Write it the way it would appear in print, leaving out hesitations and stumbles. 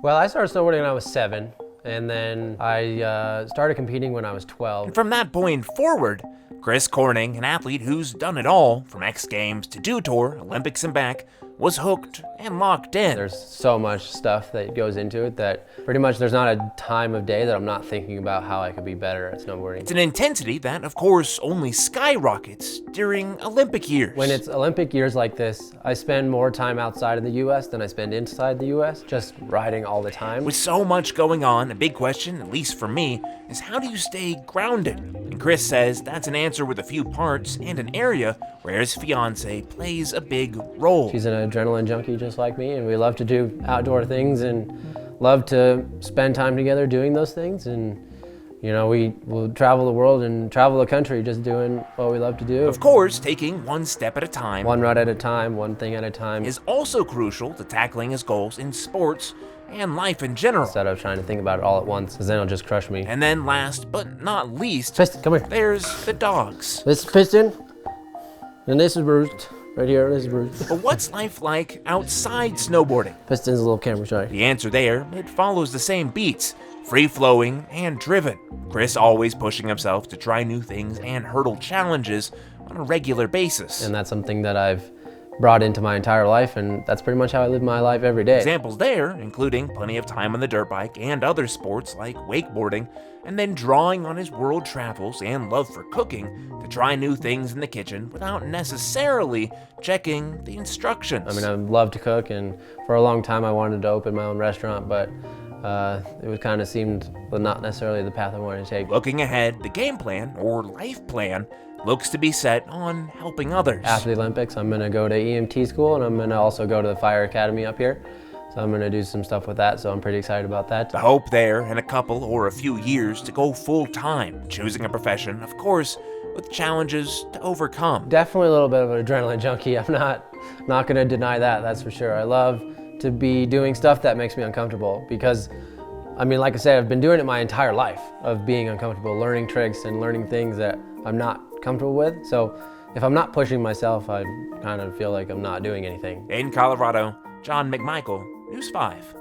Well, I started snowboarding when I was 7, and then I started competing when I was 12. And from that point forward, Chris Corning, an athlete who's done it all, from X Games to Dew Tour, Olympics and back, was hooked and locked in. There's so much stuff that goes into it that pretty much there's not a time of day that I'm not thinking about how I could be better at snowboarding. It's an intensity that, of course, only skyrockets during Olympic years. When it's Olympic years like this, I spend more time outside of the US than I spend inside the US, just riding all the time. With so much going on, a big question, at least for me, is how do you stay grounded? And Chris says that's an answer with a few parts and an area where his fiance plays a big role. She's an adrenaline junkie just like me, and we love to do outdoor things and love to spend time together doing those things. And you know, we will travel the world and travel the country just doing what we love to do. Of course, taking one step at a time, one ride at a time, one thing at a time, is also crucial to tackling his goals in sports and life in general. Instead of trying to think about it all at once, because then it'll just crush me. And then last but not least, Piston, come here. There's the dogs. This is Piston, and this is Bruce. Right here, this is Bruce. But what's life like outside snowboarding? Piston's a little camera shy. The answer there, it follows the same beats. Free-flowing and driven. Chris always pushing himself to try new things and hurdle challenges on a regular basis. And that's something that I've brought into my entire life, and that's pretty much how I live my life every day. Examples there, including plenty of time on the dirt bike and other sports like wakeboarding, and then drawing on his world travels and love for cooking to try new things in the kitchen without necessarily checking the instructions. I mean, I love to cook, and for a long time I wanted to open my own restaurant, but it would kind of seemed not necessarily the path I wanted to take. Looking ahead, the game plan, or life plan, looks to be set on helping others. After the Olympics, I'm going to go to EMT school, and I'm going to also go to the fire academy up here. So I'm going to do some stuff with that, so I'm pretty excited about that. The hope there in a couple or a few years to go full-time, choosing a profession, of course, with challenges to overcome. Definitely a little bit of an adrenaline junkie. I'm not going to deny that, that's for sure. I love to be doing stuff that makes me uncomfortable because, I mean, like I said, I've been doing it my entire life of being uncomfortable, learning tricks and learning things that I'm not comfortable with. So if I'm not pushing myself, I kind of feel like I'm not doing anything. In Colorado, John McMichael, News 5.